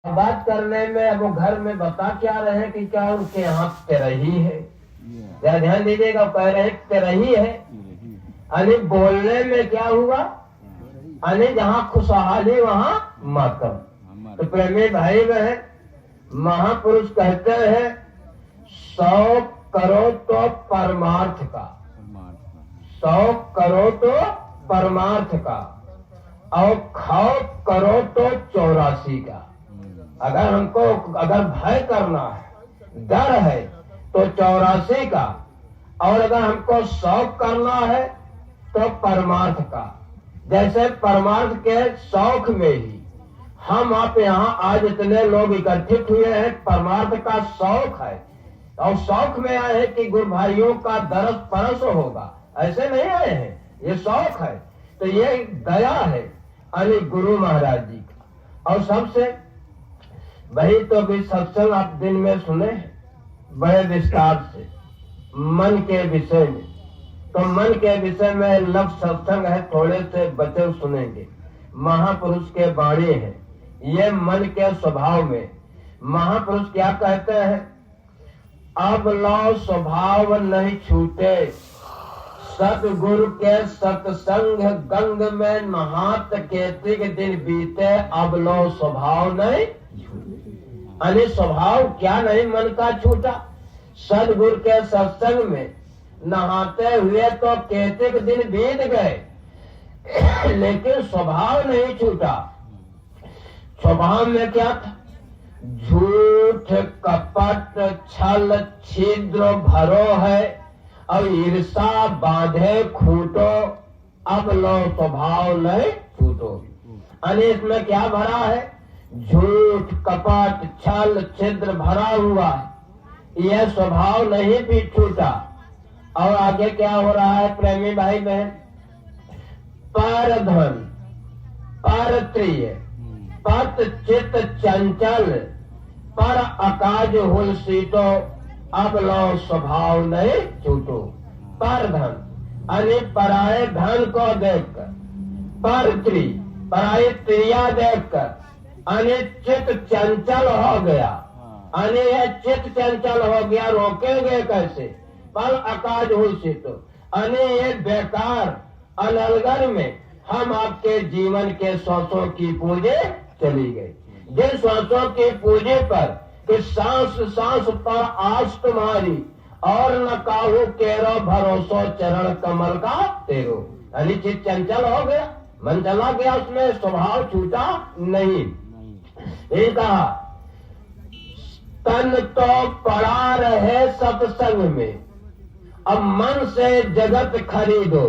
बात करने में अब वो घर में बता क्या रहे कि क्या उनके यहाँ तेरही है। जरा ध्यान दीजिएगा, कह रहे तेरही है। अरे बोलने में क्या हुआ, अरे जहाँ खुशहाली वहाँ मातम। तो प्रेमी भाई बहन, महापुरुष कहते हैं 100 करो तो परमार्थ का, 100 करो तो परमार्थ का, और खौफ करो तो 84 का। अगर हमको अगर भय करना है, डर है, तो 84 का, और अगर हमको शौक करना है तो परमार्थ का। जैसे परमार्थ के शौक में ही हम आप यहाँ आज इतने लोग इकट्ठित हुए हैं, परमार्थ का शौक है, और शौक में आए हैं कि गुरु भाइयों का दरस परस होगा, ऐसे नहीं आए हैं, ये शौक है। तो ये दया है अली गुरु महाराज जी का। और सबसे वही तो भी सत्संग आप दिन में सुने हैं बड़े विस्तार से मन के विषय में। तो मन के विषय में लफ्ज सत्संग है, थोड़े से बचे सुनेंगे। महापुरुष के बाणी है ये मन के स्वभाव में। महापुरुष क्या कहते हैं, अब लो स्वभाव नहीं छूटे, सतगुरु के सत्संग गंग में नहात केतिक दिन बीते, अब लो स्वभाव नहीं छूटे। अरे स्वभाव क्या नहीं मन का छूटा, सतगुरु के सत्संग में नहाते हुए तो केतिक दिन बीत गए, लेकिन स्वभाव नहीं छूटा। स्वभाव में क्या था, झूठ कपट छल छिद्र भरो है, और ईर्षा बांधे खूटो, अब लो स्वभाव नहीं छूटो। अने इसमें क्या भरा है, झूठ कपट छल छिद्र भरा हुआ है, यह स्वभाव नहीं भी छूटा। और आगे क्या हो रहा है प्रेमी भाई बहन, पर धन पर प्रिय पत चित चंचल, पर अकाज हुल सीतो, अब लो स्वभाव नहीं छूटो। पर धन अने पराये धन को देखकर, पर स्त्री पराये स्त्रिया देखकर अने चित चंचल हो गया। अने यह चित चंचल हो गया, रोकेंगे कैसे, पर अकाज हुल सीतो। अने ये बेकार अनलगर में हम आपके जीवन के श्वासों की पूंजी चली गई। जिन श्वासों की पूंजी पर कि सांस सांस पर आस तुम्हारी, और न काहू केरो भरोसो चरण कमल का तेरो। यानी चित चंचल हो गया, मन चला गया, उसमें स्वभाव छूटा नहीं। ये कहा तन तो पड़ा रहे सत्संग में, अब मन से जगत खरीदो,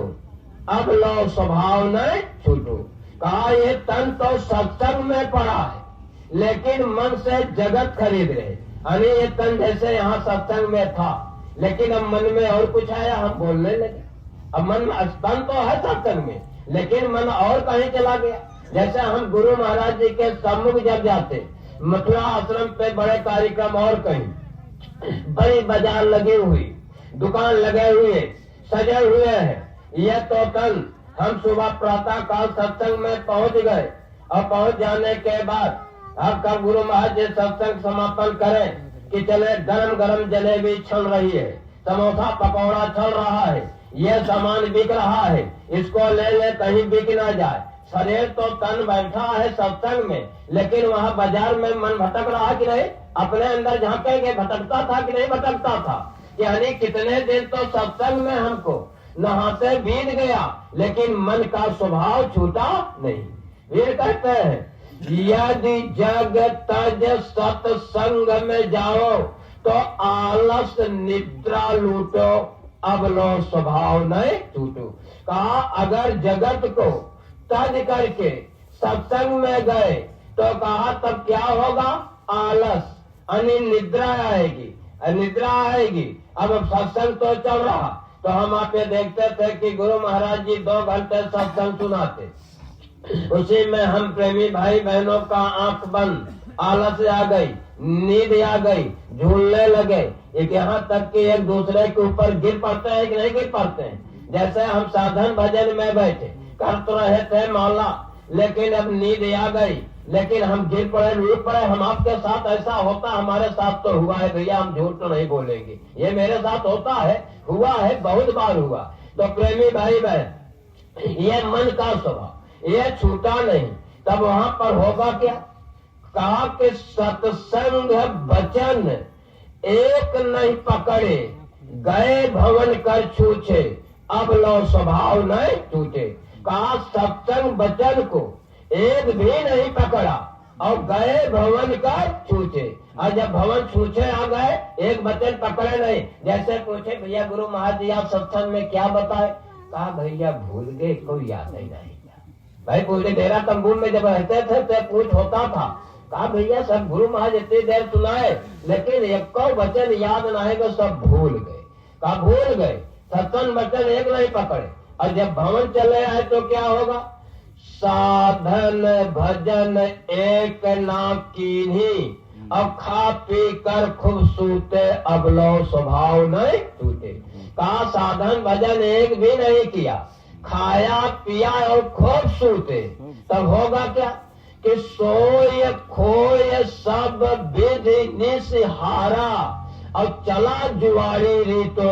अब लो स्वभाव नहीं छूटो। कहा ये तन तो सत्संग में पड़ा है, लेकिन मन से जगत खरीद रहे। अरे ये तन जैसे यहाँ सत्संग में था, लेकिन अब मन में और कुछ आया, हम बोलने लगे। अब मन तन तो है सत्संग में, लेकिन मन और कहीं चला गया। जैसे हम गुरु महाराज जी के सम्मुख जब जाते, मथुरा आश्रम पे बड़े कार्यक्रम, और कहीं बड़ी बाजार लगी हुई, दुकान लगे हुए, सजे हुए हैं, यह तो तन हम सुबह प्रातः काल सत्संग में पहुंच गए, और पहुंच जाने के बाद अब कब गुरु महाराज जी सत्संग समापन करें कि चले गरम गरम जलेबी चल रही है, समोसा पकौड़ा चल रहा है, ये सामान बिक रहा है, इसको ले ले कहीं बिक ना जाए। शरीर तो तन बैठा है सत्संग में, लेकिन वहाँ बाजार में मन भटक रहा कि नहीं, अपने अंदर झांकेंगे, भटकता था कि नहीं भटकता था। यानी कितने दिन तो सत्संग में हमको नहाते बीत गया, लेकिन मन का स्वभाव छूटा नहीं। वीर कहते हैं यदि जग तज सत्संग में जाओ, तो आलस निद्रा लूटो, अब लो स्वभाव नहीं छूटो। कहा अगर जगत को तज करके सत्संग में गए, तो कहा तब क्या होगा, आलस यानी निद्रा आएगी, निद्रा आएगी। अब सत्संग तो चल रहा, तो हम आप ये देखते थे कि गुरु महाराज जी 2 घंटे सत्संग सुनाते, उसी में हम प्रेमी भाई बहनों का आंख बंद, आलस आ गई, नींद आ गई, झूलने लगे। एक यहाँ तक कि एक दूसरे के ऊपर गिर पड़ते हैं कि नहीं गिर पड़ते हैं। जैसे हम साधन भजन में बैठे कर तो रहे थे मौला, लेकिन अब नींद आ गई, लेकिन हम गिर पड़े लूट पड़े, हम आपके साथ ऐसा होता हमारे साथ तो हुआ है भैया, हम झूठ तो नहीं बोलेंगे, ये मेरे साथ होता है, हुआ है, बहुत बार हुआ। तो प्रेमी भाई बहन, ये मन का स्वभाव ये छूटा नहीं, तब वहां पर होगा क्या? कहा कि सत्संग वचन एक नहीं पकड़े, गए भवन कर छूछे, अब लो स्वभाव नहीं टूटे। कहा सत्संग वचन को एक भी नहीं पकड़ा और गए भवन कर छूछे, और जब भवन छूछे आ गए, एक वचन पकड़े नहीं। जैसे पूछे भैया गुरु महाराज जी आप सत्संग में क्या बताए? कहा भैया भूल गए, कोई याद नहीं रहा। भाई पूछे डेरा तंबू में जब रहते थे तो पूछ होता था। कहा भैया सब गुरु महाराज इतनी देर सुनाए, लेकिन एक वचन याद न है, सब भूल गए। कहा भूल गए, सत्संग वचन एक नहीं पकड़े। और जब भवन चले आए तो क्या होगा? साधन भजन एक ना कीन्ही, अब खा पी कर खूब सूते, अब लो स्वभाव नहीं टूटे। कहा साधन भजन एक भी नहीं किया, खाया पिया और खूब सूते, तब होगा क्या? कि सोय खोय सब विधि निसहारा, और चला जुआरी रीतो,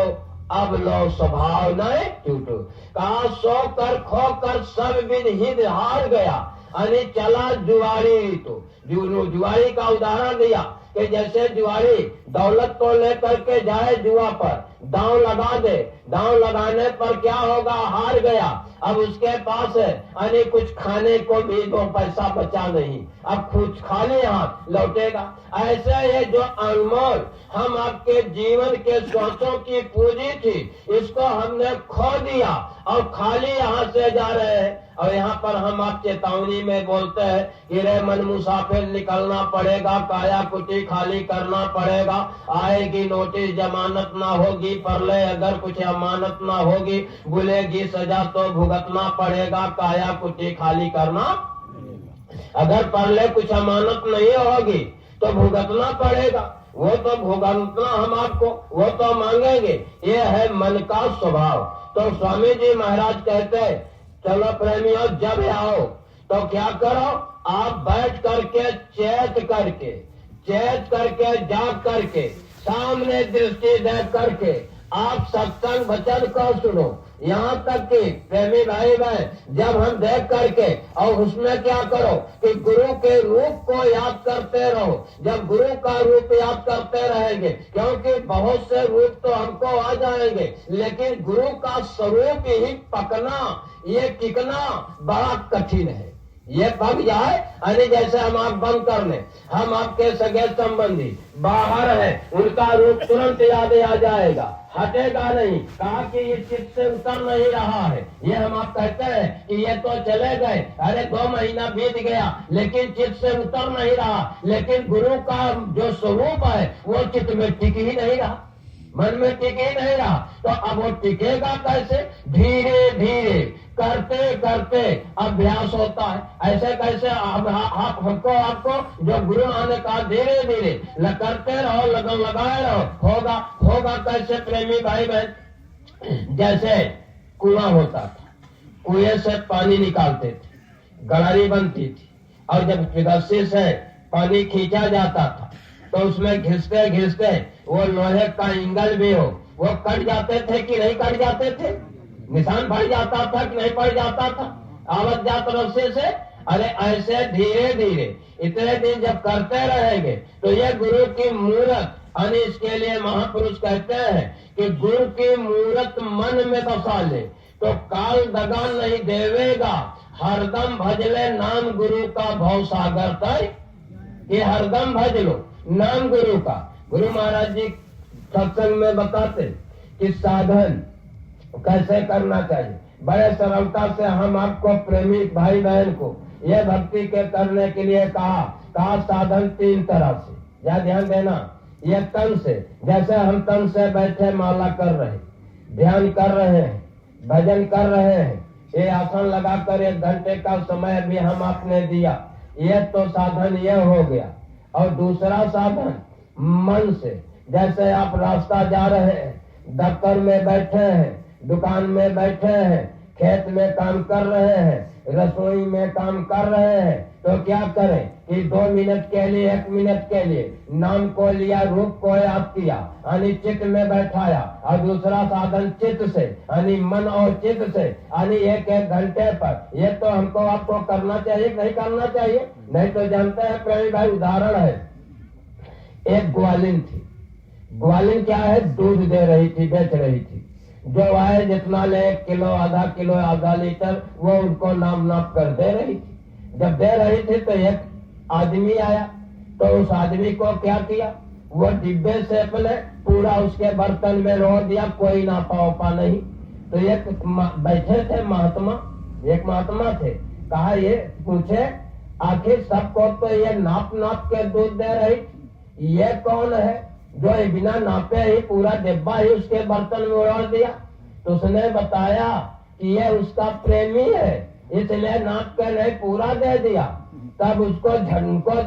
अब लो स्वभाव नहीं टूटो। कहा सो कर खो कर सब विधि हार गया, अरे चला जुआरी रीतो। जुआरी का उदाहरण दिया कि जैसे जुआरी दौलत को लेकर के जाए जुआ पर, दांव लगा दे, दांव लगाने पर क्या होगा? हार गया, अब उसके पास अरे कुछ खाने को भी 2 पैसा बचा नहीं, अब कुछ खाने हाथ लौटेगा। ऐसे ये जो अनमोल हम आपके जीवन के सोचों की पूंजी थी, इसको हमने खो दिया और खाली यहाँ से जा रहे हैं। और यहाँ पर हम आप चेतावनी में बोलते हैं कि रे मन मुसाफिर निकलना पड़ेगा, काया कुटी खाली करना पड़ेगा, आएगी नोटिस जमानत ना होगी, परले अगर कुछ अमानत ना होगी, भूलेगी सजा तो भुगतना पड़ेगा, काया कुटी खाली करना। अगर परले कुछ अमानत नहीं होगी तो भुगतना पड़ेगा, वो तो भुगतना हम आपको, वो तो मांगेंगे। ये है मन का स्वभाव। तो स्वामी जी महाराज कहते हैं चलो प्रेमियों जब आओ तो क्या करो? आप बैठ करके चेत करके जाग करके सामने दृष्टि देख करके आप सत्संग वचन को सुनो। यहाँ तक कि प्रेमी भाई बहन जब हम देख करके और उसमें क्या करो कि गुरु के रूप को याद करते रहो। जब गुरु का रूप याद करते रहेंगे, क्योंकि बहुत से रूप तो हमको आ जाएंगे, लेकिन गुरु का स्वरूप ही पकना, ये टिकना बड़ा कठिन है। ये पक जाए, अरे जैसे हम आंख बंद कर ले, हम आपके सगे संबंधी बाहर है, उनका रूप तुरंत याद आ जाएगा, हटेगा नहीं। कहा कि ये चित्त से उतर नहीं रहा है, ये हम आप कहते हैं कि ये तो चले गए, अरे 2 महीना बीत गया लेकिन चित्त से उतर नहीं रहा। लेकिन गुरु का जो स्वरूप है वो चित्त में टिक ही नहीं रहा, मन में टिक ही नहीं रहा। तो अब वो टिकेगा कैसे? धीरे धीरे करते करते अभ्यास होता है। ऐसे कैसे हमको आपको जो गुरु ने कहा धीरे धीरे करते रहो, लगन लगाए रहो, होगा कैसे प्रेमी भाई बहन? जैसे कुआं होता था, कुएं से पानी निकालते थे, गड़ारी बनती थी, और जब रस्सी से पानी खींचा जाता था तो उसमें घिसते घिसते वो लोहे का इंगल भी हो वो कट जाते थे कि नहीं कट जाते थे? निशान पड़ जाता था कि नहीं पड़ जाता था आवत जात रस्से से? अरे ऐसे धीरे धीरे इतने दिन जब करते रहेंगे तो ये गुरु की मूरत, और इसके लिए महापुरुष कहते हैं कि गुरु की मूरत मन में बसा ले तो काल दगा नहीं देवेगा, हरदम भजले नाम गुरु का भव सागर तय। ये हरदम भज लो नाम गुरु का। गुरु महाराज जी सत्संग में बताते कि साधन कैसे करना चाहिए। बड़े सरलता से हम आपको प्रेमी भाई बहन को ये भक्ति के करने के लिए कहा साधन 3 तरह से, या ध्यान देना। ये तन से, जैसे हम तन से बैठे माला कर रहे, ध्यान कर रहे हैं, भजन कर रहे हैं, ये आसन लगाकर 1 घंटे का समय भी हम आपने दिया, ये तो साधन ये हो गया। और दूसरा साधन मन से, जैसे आप रास्ता जा रहे हैं, दफ्तर में बैठे हैं, दुकान में बैठे हैं, खेत में काम कर रहे हैं, रसोई में काम कर रहे हैं, तो क्या करें कि 2 मिनट के लिए 1 मिनट के लिए नाम को लिया, रूप को याद किया, यानी चित्त में बैठाया, और दूसरा साधन चित्त से यानी मन और चित्त से यानी 1-1 घंटे पर। ये तो हमको आपको करना चाहिए, नहीं करना चाहिए? नहीं तो जानते हैं प्रेमी भाई, उदाहरण है, एक ग्वालिन थी। ग्वालिन क्या है, दूध दे रही थी, बेच रही थी। जो आए जितना ले, 1 किलो, आधा किलो, आधा लीटर, वो उनको नाप कर दे रही थी। जब दे रही थी तो एक आदमी आया, तो उस आदमी को क्या किया, वो डिब्बे से पहले पूरा उसके बर्तन में रोड़ दिया, कोई नापा उपा नहीं। तो एक बैठे थे महात्मा, एक महात्मा थे, कहा ये पूछे आखिर सबको तो ये नाप के दूध दे रही, ये कौन है जो ये बिना नापे ही पूरा डिब्बा ही उसके बर्तन में उड़ा दिया? तो उसने बताया कि ये उसका प्रेमी है, इसलिए नाप के नहीं पूरा दे दिया। तब उसको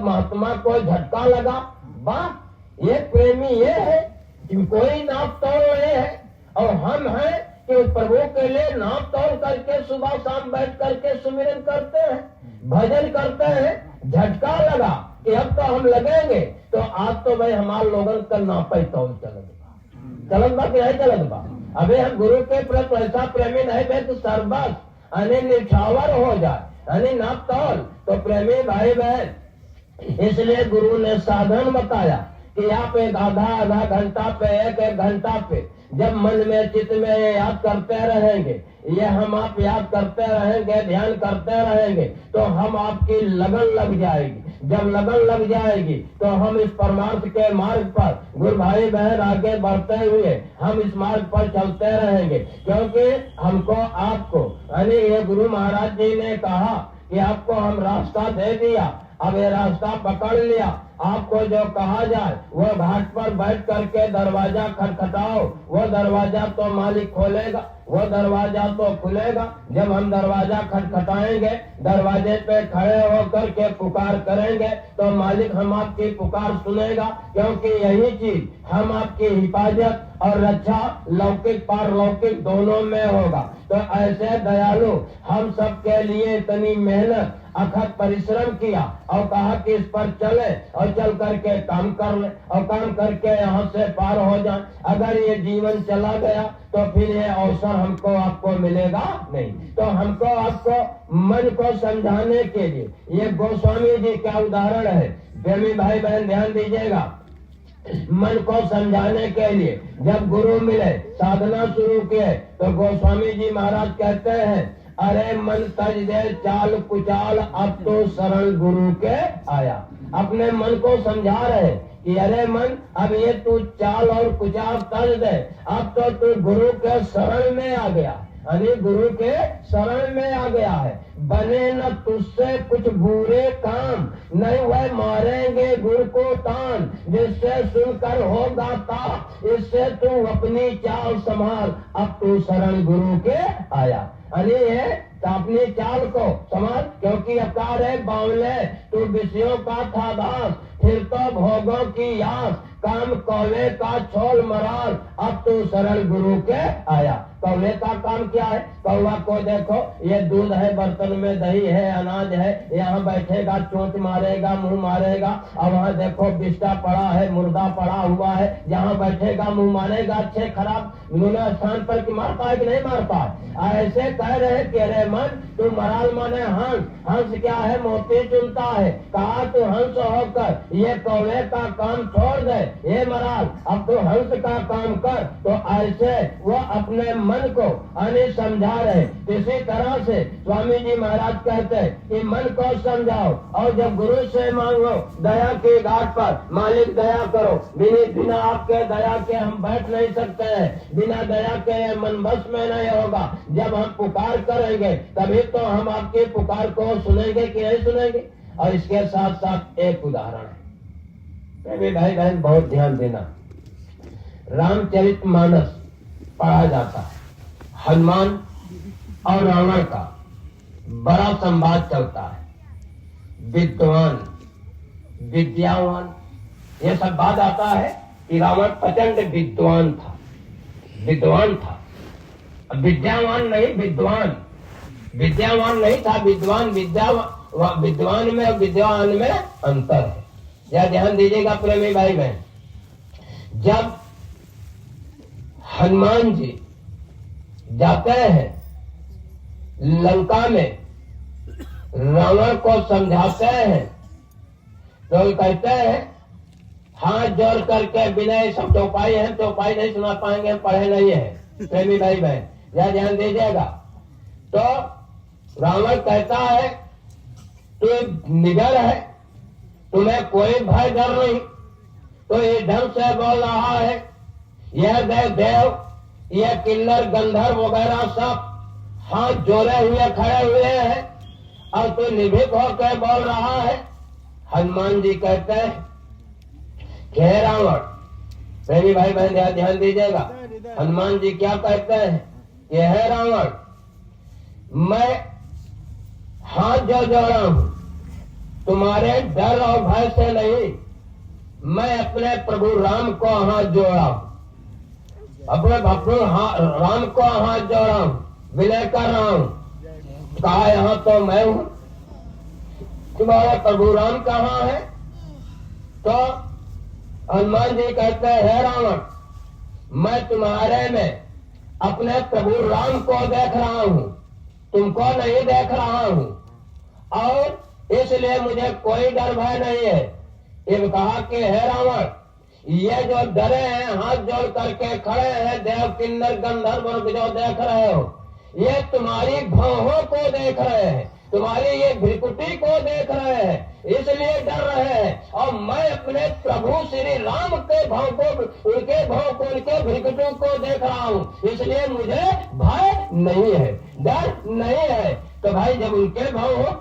महात्मा को झटका लगा, वाह, ये प्रेमी ये है कि कोई नाप तोल नहीं है, और हम हैं कि उस प्रभु के लिए नाप तोल करके सुबह शाम बैठ करके सुमिरन करते हैं, भजन करते हैं। झटका लगा कि अब तो हम लगेंगे, तो आज तो भाई हमारे लोगन का नापे तोल चलन बा कि नहीं चलन बा। अभी हम गुरु के प्रति ऐसा प्रेमी नहीं बे तो सर्वस अने निछावर हो जाए, अने नाप तोल। तो प्रेमी भाई बहन, इसलिए गुरु ने साधन बताया कि आप एक आधा घंटा पे, 1 घंटा पे जब मन में चित्त में याद करते रहेंगे, ये हम आप याद करते रहेंगे, ध्यान करते रहेंगे, तो हम आपकी लगन लग जाएगी। जब लगन लग जाएगी तो हम इस परमार्थ के मार्ग पर गुरु भाई बहन आगे बढ़ते हुए हम इस मार्ग पर चलते रहेंगे। क्योंकि हमको आपको यानी ये गुरु महाराज जी ने कहा कि आपको हम रास्ता दे दिया, अब ये रास्ता पकड़ लिया। आपको जो कहा जाए वो घाट पर बैठ करके दरवाजा खटखटाओ, वो दरवाजा तो मालिक खोलेगा, वो दरवाजा तो खुलेगा। जब हम दरवाजा खटखटाएंगे, दरवाजे पे खड़े होकर के पुकार करेंगे, तो मालिक हम आपकी पुकार सुनेगा। क्योंकि यही चीज हम आपकी हिफाजत और रक्षा लौकिक पारलौकिक दोनों में होगा। तो ऐसे दयालु हम सबके लिए इतनी मेहनत अथक परिश्रम किया और कहा कि इस पर चले और चल करके काम कर ले और काम करके यहाँ से पार हो जाए। अगर ये जीवन चला गया तो फिर ये अवसर हमको आपको मिलेगा नहीं। तो हमको आपको मन को समझाने के लिए ये गोस्वामी जी का उदाहरण है। प्रेमी भाई बहन ध्यान दीजिएगा, मन को समझाने के लिए जब गुरु मिले, साधना शुरू किए, तो गोस्वामी जी महाराज कहते हैं, अरे मन तज दे चाल कुचाल, अब तो शरण गुरु के आया। अपने मन को समझा रहे कि अरे मन, अब ये तू चाल और कुचाल तज दे, अब तो तू गुरु के शरण में आ गया, यानी गुरु के शरण में आ गया है। बने न तुझसे कुछ बुरे काम, नहीं वह मारेंगे गुरु को तान, जिससे सुनकर होगा ता, इससे तू अपनी चाल संभाल, अब तू शरण गुरु के आया। यानी ये अपनी चाल को समाज, क्योंकि अकार है बावले, तू विषयों का था दास, फिर तो भोगों की आस, काम कौवे का छोल मराल, अब तू शरण गुरु के आया। कौवे का काम क्या है? कौवा को देखो, ये दूध है, बर्तन में दही है, अनाज है, यहाँ बैठेगा चोंच मारेगा, मुंह मारेगा, और वहाँ देखो बिस्टा पड़ा है, मुर्दा पड़ा हुआ है, जहाँ बैठेगा मुंह मारेगा, अच्छे खराब स्थान पर कि मारता है कि नहीं मारता है। ऐसे कह रहे कि अरे मन, तू मराल माने हंस, हंस क्या है? मोती चुनता है। कहा तू हंस होकर ये कौवे का काम छोड़ दे, ये मराल अब तू हंस का काम कर। तो ऐसे वो अपने मन को अने समझा रहे। इसी तरह से स्वामी जी महाराज कहते हैं कि मन को समझाओ, और जब गुरु से मांगो दया के घाट पर, मालिक दया करो, बिना आपके दया के हम बैठ नहीं सकते हैं, बिना दया के मन बस में नहीं होगा। जब हम पुकार करेंगे तभी तो हम आपकी पुकार को सुनेंगे कि नहीं सुनेंगे। और इसके साथ साथ एक उदाहरण है, भाई बहन बहुत ध्यान देना। रामचरितमानस पढ़ा जाता है, हनुमान और रावण का बड़ा संवाद चलता है। विद्वान, विद्यावान, ये सब बात आता है कि रावण प्रचंड विद्वान था, विद्वान था, विद्यावान नहीं, विद्वान, विद्यावान नहीं था, विद्वान, विद्यावान। विद्वान में और विद्वान में अंतर है। या ध्यान दीजिएगा प्रेमी भाई बहन, जब हनुमान जी जाते हैं लंका में, रावण को समझाते हैं तो कहते हैं हाथ जोड़ करके विनय, सब चौपाई है, चौपाई नहीं सुना पाएंगे, पढ़े नहीं है प्रेमी भाई बहन, या ध्यान दीजिएगा। तो रावण कहता है तू निडर है, तुम्हें कोई भय डर नहीं, तो ये ढंग से बोल रहा है, यह देव यह किन्नर गंधर्व वगैरह सब हाथ जोड़े हुए खड़े हुए हैं और तू निर्भीक होकर बोल रहा है। हनुमान जी कहते हैं हे रावण, प्रेमी भाई बहन ध्यान दीजिएगा, हनुमान जी क्या कहते हैं कि हे रावण, मैं हाथ जो जोड़ा हूं तुम्हारे डर और भय से नहीं, मैं अपने प्रभु राम को हाथ जोड़ा हूं, अपने भक्तों राम को हाथ जोड़ा हूं, विनय कर रहा हूं। कहा यहाँ तो मैं हूं, तुम्हारे प्रभु राम कहाँ है? तो हनुमान जी कहते हैं हे रावण, मैं तुम्हारे में अपने प्रभु राम को देख रहा हूं, तुमको नहीं देख रहा हूं, और इसलिए मुझे कोई डर भय नहीं है। ये कहा कि हे रावण, ये जो डरे हैं हाथ जोड़ करके खड़े हैं देव किन्नर गंधर्व जो देख रहे हो, ये तुम्हारी भौहों को देख रहे हैं, तुम्हारी ये भ्रिकुटी को देख रहे हैं, इसलिए डर रहे हैं। और मैं अपने प्रभु श्री राम के भाव को, उनके भाव को, उनके भ्रिकुटी को देख रहा हूँ, इसलिए मुझे भय नहीं है, डर नहीं है। तो भाई जब उनके भाव हो,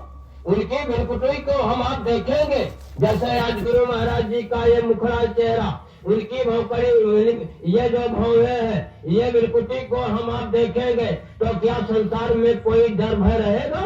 उनकी भ्रिकुटी को हम आप देखेंगे, जैसे आज गुरु महाराज जी का ये मुखड़ा चेहरा, उनकी भौकड़ी, ये जो भौवे है, ये भ्रिकुटी को हम आप देखेंगे, तो क्या संसार में कोई डर भय रहेगा?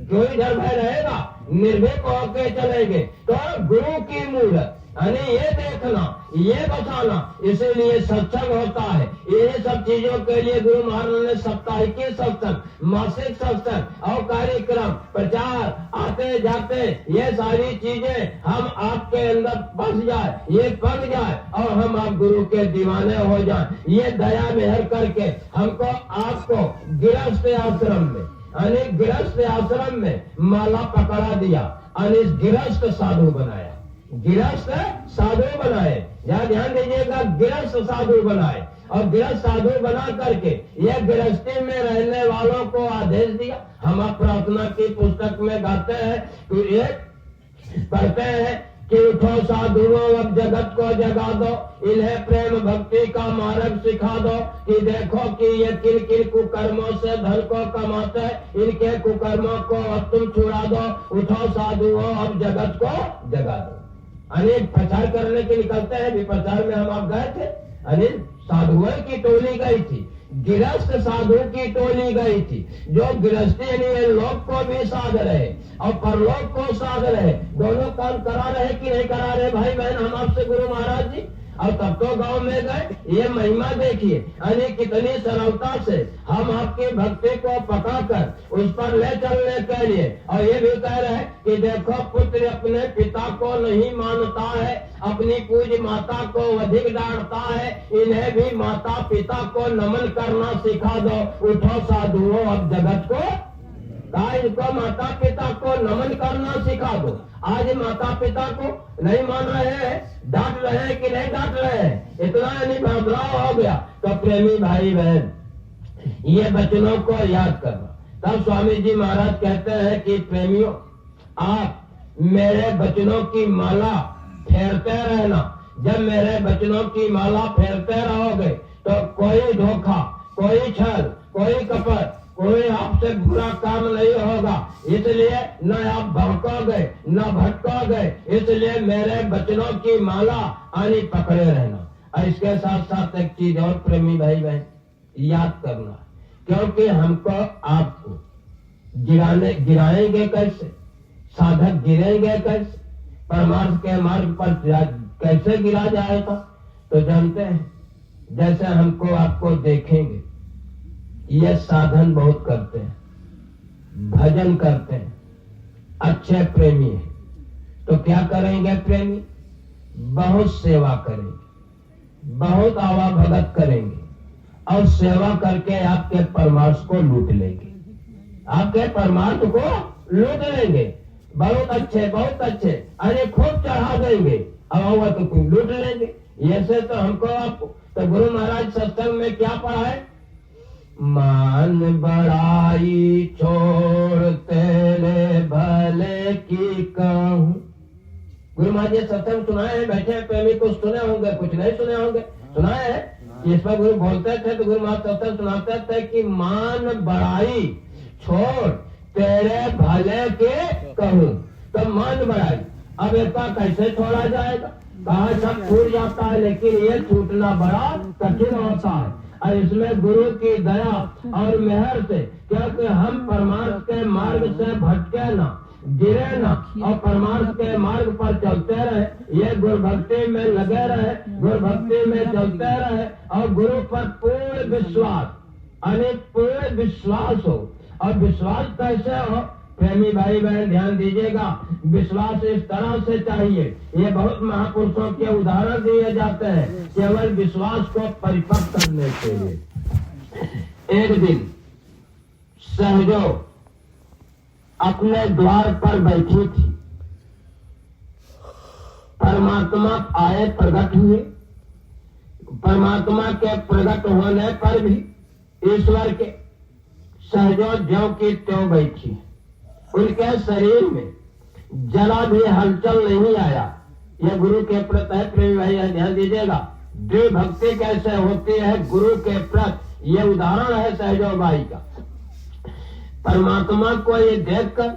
कोई डर भय रहेगा? निर्भीक होकर चलेंगे। तो गुरु की मूल यानी ये देखना, ये बताना, इसीलिए सत्संग होता है। ये सब चीजों के लिए गुरु महाराज ने साप्ताहिकी सत्संग, मासिक सत्संग और कार्यक्रम, प्रचार, आते जाते, ये सारी चीजें हम आपके अंदर बस जाए, ये पक जाए और हम आप गुरु के दीवाने हो जाए। ये दया मेहर करके हमको आपको गृहस्थ आश्रम में, यानी गृहस्थ आश्रम में माला पकड़ा दिया, यानी गृहस्थ साधु बनाया, गृहस्थ साधु बनाए। यहाँ ध्यान दीजिएगा, गृहस्थ साधु बनाए, और गृहस्थ साधु बना करके यह गृहस्थी में रहने वालों को आदेश दिया। हम आप प्रार्थना की पुस्तक में गाते हैं, तो ये पढ़ते हैं कि उठो साधुओं अब जगत को जगा दो, इन्हें प्रेम भक्ति का मार्ग सिखा दो, कि देखो कि ये किन किन कुकर्मों से धन को कमाते, इनके कुकर्मों को अब तुम छुड़ा दो, उठो साधुओं अब जगत को जगा दो। अनिल प्रचार करने के निकलते हैं, भी प्रचार में हम आप गए थे, अनिल साधुओं की टोली गई थी, गृहस्थ साधु की टोली गई थी, जो गृहस्थी यानी लोक को भी साध रहे और परलोक को साध रहे, दोनों काम करा रहे कि नहीं करा रहे भाई बहन हम आपसे गुरु महाराज जी। और तब तो गांव में गए, ये महिमा देखिए, यानी कितनी सरलता से हम आपकी भक्ति को पकाकर उस पर ले चलने के लिए। और ये भी कह रहे हैं कि देखो पुत्र अपने पिता को नहीं मानता है, अपनी पूज्य माता को अधिक डांटता है, इन्हें भी माता पिता को नमन करना सिखा दो, उठो साधुओं अब जगत को, इनको माता पिता को नमन करना सिखा दो। आज माता पिता को नहीं मान रहे हैं, डांट रहे हैं कि नहीं डांट रहे हैं, इतना यानी बदलाव हो गया। तो प्रेमी भाई बहन, ये वचनों को याद करना। तब स्वामी जी महाराज कहते हैं कि प्रेमियों, आप मेरे वचनों की माला फेरते रहना। जब मेरे वचनों की माला फेरते रहोगे तो कोई धोखा, कोई छल, कोई कपट, कोई आपसे बुरा काम नहीं होगा। इसलिए न आप भड़कोगे न भटकोगे, इसलिए मेरे वचनों की माला आनी पकड़े रहना। और इसके साथ साथ एक चीज और प्रेमी भाई बहन याद करना, क्योंकि हमको आपको गिराएंगे कैसे, साधक गिरेंगे कैसे, परमार्थ के मार्ग पर कैसे गिरा जाएगा, तो जानते हैं जैसे हमको आपको देखेंगे, ये साधन बहुत करते हैं, भजन करते हैं, अच्छे प्रेमी हैं, तो क्या करेंगे प्रेमी? बहुत सेवा करेंगे, बहुत आवा भगत करेंगे और सेवा करके आपके परमार्थ को लूट लेंगे, आपके परमार्थ को लूट लेंगे। बहुत अच्छे अरे खूब चढ़ा देंगे और तो खूब लूट लेंगे। ऐसे तो हमको आपको तो गुरु महाराज सत्संग में क्या पढ़ा है? मान बड़ाई छोड़ तेरे भले की कहूं। गुरु महाराज ये सत्संग सुनाए हैं, बैठे प्रेमी कुछ सुने होंगे, कुछ नहीं सुने होंगे, सुनाए हैं। इस पर गुरु बोलते थे तो गुरु महाराज सत्संग सुनाते थे कि मान बड़ाई छोड़ तेरे भले के कहूं। तो मान बड़ाई अब इसका कैसे छोड़ा जाएगा? कहा सब छूट जाता है, लेकिन ये छूटना बड़ा कठिन होता है। और इसमें गुरु की दया और मेहर से, क्योंकि हम परमार्थ के मार्ग से भटके ना, गिरे ना और परमार्थ के मार्ग पर चलते रहे, ये गुरु भक्ति में लगे रहे, गुरु भक्ति में चलते रहे और गुरु पर पूर्ण विश्वास, अनेक पूर्ण विश्वास हो। और विश्वास कैसे हो? प्रेमी भाई बहन ध्यान दीजिएगा, विश्वास इस तरह से चाहिए। ये बहुत महापुरुषों के उदाहरण दिए जाते हैं केवल विश्वास को परिपक्व करने के लिए। एक दिन सहजो अपने द्वार पर बैठी थी, परमात्मा आए प्रकट हुए। परमात्मा के प्रकट होने पर भी ईश्वर के सहजो ज्यों की त्यों बैठी, उनके शरीर में जरा भी हलचल नहीं आया। यह गुरु के प्रति है प्रेमी भाई, ध्यान दीजिएगा। दृढ़ भक्ति कैसे होती है गुरु के प्रति, ये उदाहरण है सहजो बाई का। परमात्मा को ये देखकर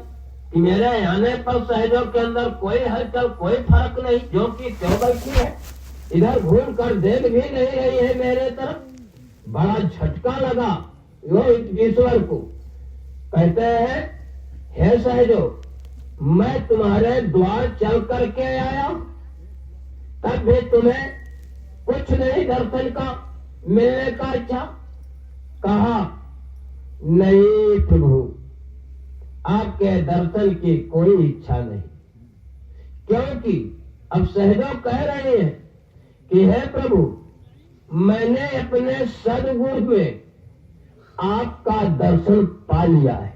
कि मेरे आने पर सहजो के अंदर कोई हलचल, कोई फर्क नहीं, जो कि त्यों बैठी है, इधर घूम कर देख भी नहीं रही है मेरे तरफ। बड़ा झटका लगा वो ईश्वर को। कहते हैं, हे सहजो, मैं तुम्हारे द्वार चल करके आया, तब भी तुम्हें कुछ नहीं दर्शन का, मिलने का इच्छा? कहा, नहीं प्रभु, आपके दर्शन की कोई इच्छा नहीं। क्योंकि अब सहजो कह रहे हैं कि हे प्रभु, मैंने अपने सदगुरु में आपका दर्शन पा लिया है,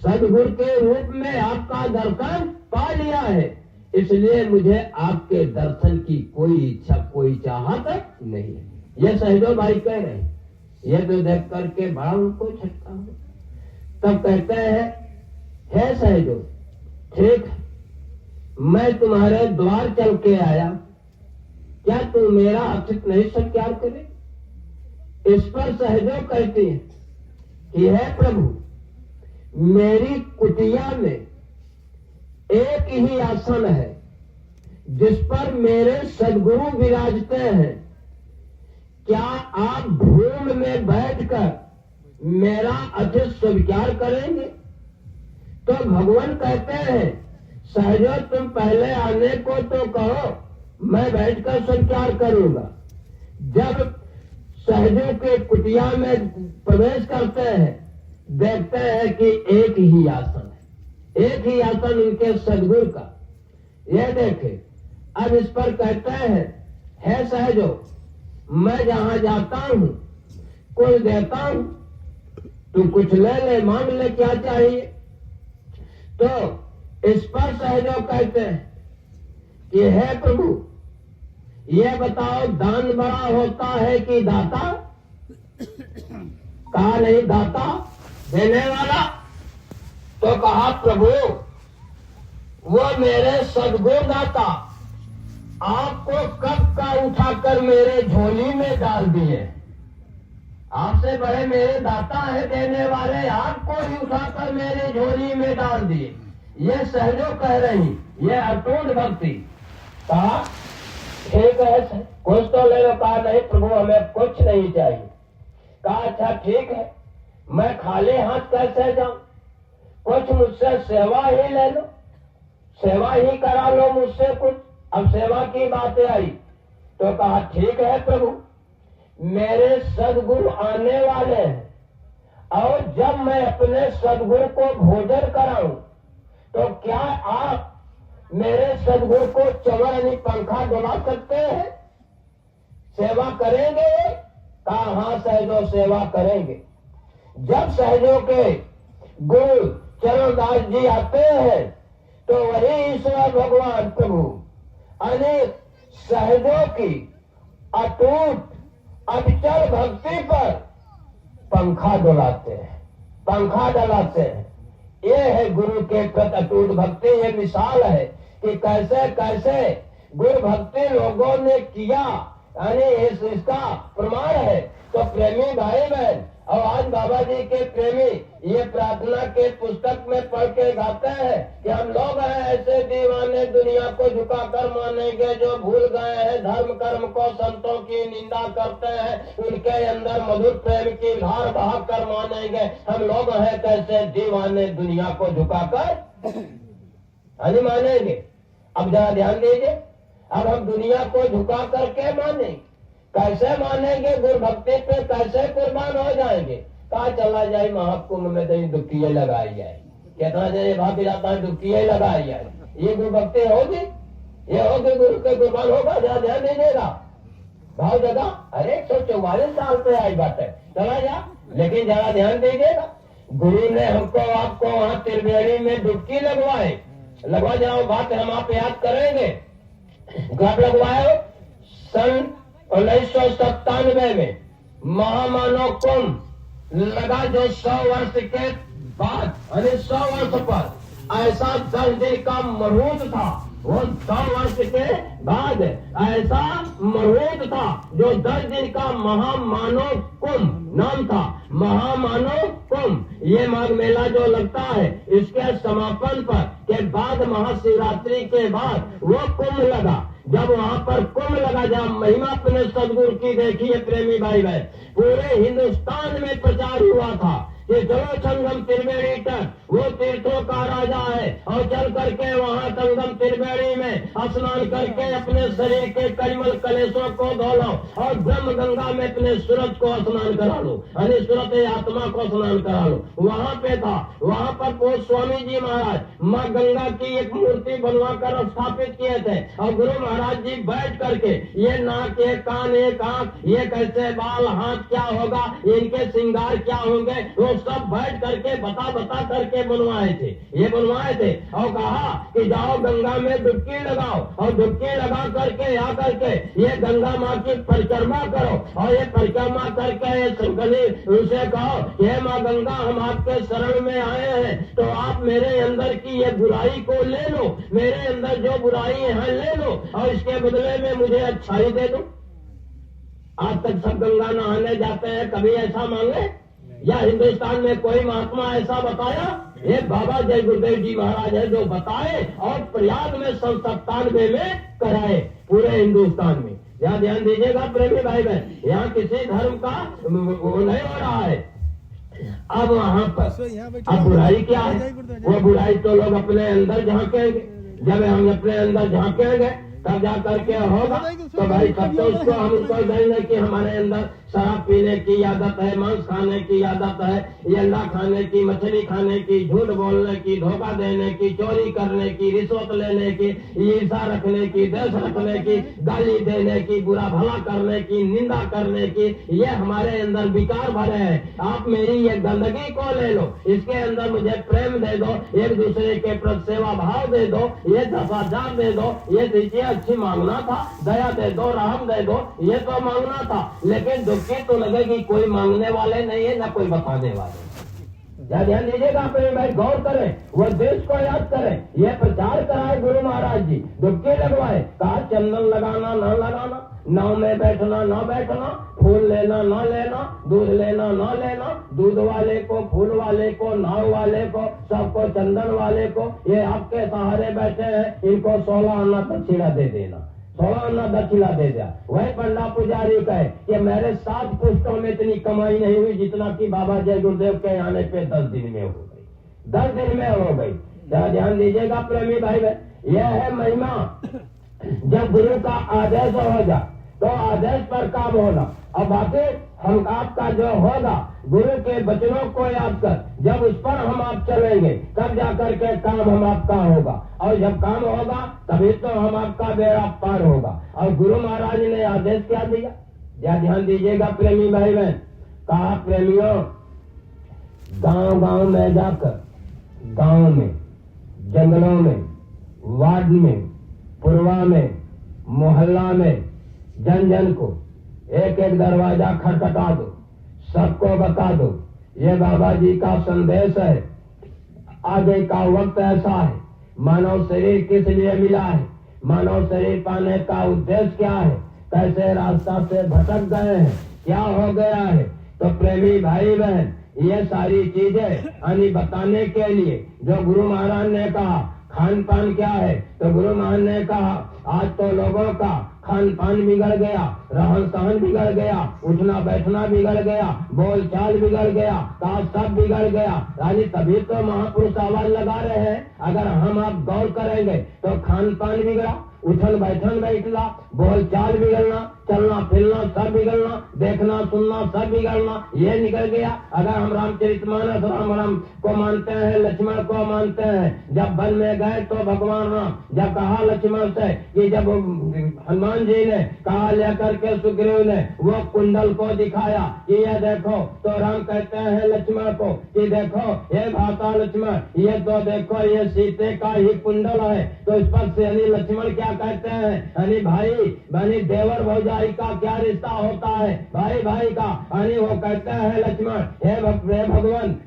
सदगुरु के रूप में आपका दर्शन पा लिया है, इसलिए मुझे आपके दर्शन की कोई इच्छा, कोई चाहत नहीं है। यह सहजो भाई कह रहे हैं। यह तो देख करके बड़ा उनको झटका हो। तब कहते हैं, हे सहजो, ठीक है, मैं तुम्हारे द्वार चल के आया, क्या तुम मेरा अतिथि नहीं स्वीकार करे? इस पर सहजो कहती है कि हे प्रभु, मेरी कुटिया में एक ही आसन है जिस पर मेरे सदगुरु विराजते हैं। क्या आप भूमि में बैठकर मेरा अतिथि स्वीकार करेंगे? तो भगवान कहते हैं, सहजो तुम पहले आने को तो कहो, मैं बैठकर स्वीकार करूंगा। जब सहजो के कुटिया में प्रवेश करते हैं, देखते हैं कि एक ही आसन है, एक ही आसन उनके सदगुरु का। ये देखे, अब इस पर कहते हैं, हे सहजो, मैं जहां जाता हूं कुछ देता हूं, तू कुछ ले ले, मांग ले, क्या चाहिए? तो इस पर सहजो कहते हैं कि हे प्रभु, ये बताओ, दान बड़ा होता है कि दाता? कहा, नहीं, दाता देने वाला। तो कहा, प्रभु, वो मेरे सदगुरु दाता आपको कब का उठाकर मेरे झोली में डाल दिए। आपसे बड़े मेरे दाता है देने वाले, आपको ही उठाकर मेरे झोली में डाल दिए। ये सहजो कह रही, ये अटूट भक्ति। कहा, ठीक है, कुछ तो ले लो। कहा, नहीं प्रभु, हमें कुछ नहीं चाहिए। कहा, अच्छा ठीक है, मैं खाली हाथ कैसे जाऊं? कुछ मुझसे सेवा ही ले लो, सेवा ही करा लो मुझसे कुछ। अब सेवा की बातें आई तो कहा, ठीक है प्रभु, मेरे सदगुरु आने वाले हैं और जब मैं अपने सदगुरु को भोजन कराऊं तो क्या आप मेरे सदगुरु को चवर यानी पंखा डुला सकते हैं? सेवा करेंगे? कहा हाँ सहजो सेवा करेंगे। जब सहजों के गुरु चरणदास जी आते हैं तो वही ईश्वर भगवान प्रभु अनेक सहजों की अटूट अविचल भक्ति पर पंखा डुलाते हैं, पंखा डलाते हैं। ये है गुरु के प्रति अटूट भक्ति। ये मिसाल है कि कैसे कैसे गुरु भक्ति लोगों ने किया, यानी इसका प्रमाण है। तो प्रेमी भाई बहन और आज बाबा जी के प्रेमी ये प्रार्थना के पुस्तक में पढ़ के गाते हैं कि हम लोग हैं ऐसे दीवाने दुनिया को झुकाकर मानेंगे जो भूल गए हैं धर्म कर्म को, संतों की निंदा करते हैं, उनके अंदर मधुर प्रेम की धार बहा कर मानेंगे। हम लोग हैं कैसे दीवाने दुनिया को झुकाकर नहीं मानेंगे। अब जरा ध्यान दीजिए, अब हम दुनिया को झुका करके मानेंगे, कैसे मानेंगे? गुरु भक्ति पे कैसे कुर्बान हो जाएंगे? कहा चला जाए महाकुंभ में तो दुखिये लगाई जाए, कितना जने भाग जाता है दुखिये लगाई जाए। ये गुरु भक्ति होगी? ये होगी गुरु के कुर्बान होगा? जरा ध्यान दीजिएगा। भाव जगह अरे 144 साल पे आई बात है, चला जा। लेकिन जरा ध्यान दीजिएगा, गुरु ने हमको आपको वहाँ त्रिवेणी में डुबकी लगवा जाओ। बात हम आप याद करेंगे। कब लगवाए? सन 1997 में महामानव कुंभ लगा, जो 100 वर्ष के बाद, यानी 100 वर्ष पर ऐसा 10 दिन का मरूद था। वो 100 वर्ष के बाद ऐसा मरूद था जो 10 दिन का महामानव कुंभ नाम था। महामानव कुंभ ये माघ मेला जो लगता है, इसके समापन पर के बाद महाशिवरात्रि के बाद वो कुंभ लगा। जब वहाँ पर कुंभ लगा, जहाँ महिमा अपने सदगुरु की देखिए प्रेमी भाई बहन, पूरे हिंदुस्तान में प्रचार हुआ था कि चलो संगम त्रिवेणी तक, वो तीर्थों का राजा है, और चल करके वहाँ संगम त्रिवेणी में स्नान करके अपने शरीर के कलिमल कलेशों को धो लो और ब्रह्म गंगा में अपने सूरज को स्नान करा लो, यानी सूरत आत्मा को स्नान करा लो। वहाँ पे था, वहाँ पर स्वामी जी महाराज माँ गंगा की एक मूर्ति बनवा कर स्थापित किए थे, और गुरु महाराज जी बैठ करके ये नाक, ये कान, एक आंख, ये कैसे बाल, हाथ क्या होगा, इनके श्रृंगार क्या होंगे, वो सब बैठ करके बता करके बनवाए थे। ये बनवाए थे और कहा कि जाओ गंगा में डुबकी लगाओ, और डुबकी लगा करके आ करके ये गंगा माँ की परिक्रमा करो, और ये परिक्रमा करके ये संकली उसे कहो ये माँ गंगा हम आपके शरण में आए हैं, तो आप मेरे अंदर की ये बुराई को ले लो, मेरे अंदर जो बुराई है ले लो, और इसके बदले में मुझे अच्छाई दे दो। आज तक सब गंगा नहाने जाते हैं, कभी ऐसा मांगे? या हिंदुस्तान में कोई महात्मा ऐसा बताया? ये बाबा जय गुरुदेव जी महाराज है जो बताए, और प्रयाग में 97 में कराए पूरे हिंदुस्तान में। यहाँ ध्यान दीजिएगा प्रेमी भाई बहन, यहाँ किसी धर्म का वो नहीं हो रहा है। अब वहाँ पर अब बुराई क्या है? वो बुराई तो लोग अपने अंदर झांकेंगे। जब हम अपने अंदर झांकेंगे तब जा करके होगा। तो भाई तब तो उसको हम उसको देंगे कि हमारे अंदर शराब पीने की आदत है, मांस खाने की आदत है, ये अंडा खाने की, मछली खाने की, झूठ बोलने की, धोखा देने की, चोरी करने की, रिश्वत लेने की, ईर्षा रखने की, देश रखने की, गाली देने की, बुरा भला करने की, निंदा करने की, ये हमारे अंदर विकार भरे हैं। आप मेरी ये गंदगी को ले लो, इसके अंदर मुझे प्रेम दे दो, एक दूसरे के प्रति सेवा भाव दे दो, ये 10,000 दे दो, ये दीजिए अच्छी मांगना था, दया दे दो, रहम दे दो, ये तो मांगना था। लेकिन दुखी तो लगेगी, कोई मांगने वाले नहीं है ना कोई बताने वाले। ध्यान दीजिएगा अपने भाई, गौर करें, वो देश को याद करें। ये प्रचार कराए गुरु महाराज जी, डुबकी लगवाए, कहा चंदन लगाना ना लगाना, नाव में बैठना ना बैठना, फूल लेना ना लेना, दूध लेना ना लेना, दूध वाले को, फूल वाले को, नाव वाले को, सबको, चंदन वाले को, ये आपके सहारे बैठे हैं, इनको 16 अन्ना दक्षिणा दे देना, 16 अन्ना दक्षिणा दे दिया। वही पंडा पुजारी कहे कि मेरे 7 पुस्तकों में इतनी कमाई नहीं हुई जितना कि बाबा जय गुरुदेव के आने पे 10 दिन में हो गई, 10 दिन में हो गई। ध्यान दीजिएगा प्रेमी भाई बहन, यह है महिमा। जब गुरु का आदेश हो जा तो आदेश पर काम होना। अब बाकी हम आपका जो होगा गुरु के वचनों को याद कर, जब उस पर हम आप चलेंगे तब जाकर के काम हम आपका होगा, और जब काम होगा तभी तो हम आपका बेड़ा पार होगा। और गुरु महाराज ने आदेश क्या दिया, या ध्यान दीजिएगा प्रेमी भाई बहन। कहा प्रेमियों, गांव गांव में जाकर, गांव में, जंगलों में, वार्ड में, पुरवा में, मोहल्ला में, जन जन को एक एक दरवाजा खटखटा दो, सबको बता दो ये बाबा जी का संदेश है। आगे का वक्त ऐसा है, मानव शरीर किस लिए मिला है, मानव शरीर पाने का उद्देश्य क्या है, कैसे रास्ता से भटक गए हैं, क्या हो गया है। तो प्रेमी भाई बहन, ये सारी चीजें बताने के लिए जो गुरु महाराज ने कहा खान पान क्या है, तो गुरु महाराज ने कहा आज तो लोगों का खान पान बिगड़ गया, रहन सहन बिगड़ गया, उठना बैठना बिगड़ गया, बोल चाल बिगड़ गया, कहा सब बिगड़ गया। यानी तभी तो महापुरुष आवाज लगा रहे हैं। अगर हम आप गौर करेंगे तो खान पान बिगड़ा, उठन बैठन बैठना, बोल चाल बिगड़ना, चलना फिरना सब बिगड़ना, देखना सुनना सब बिगड़ना, ये निकल गया। अगर हम रामचरितमानस राम को मानते हैं, लक्ष्मण को मानते हैं, जब वन में गए तो भगवान राम जब कहा लक्ष्मण से कि जब हनुमान जी ने कहा लेकर के सुग्रीव ने वो कुंडल को दिखाया कि ये देखो, तो राम कहते हैं लक्ष्मण को कि देखो ये भाता लक्ष्मण, ये तो देखो ये सीते का ही कुंडल है। तो इस पर से लक्ष्मण क्या कहते हैं, भाई बनी देवर भौजाई का क्या रिश्ता होता है, भाई भाई का। वो कहते हैं लक्ष्मण हे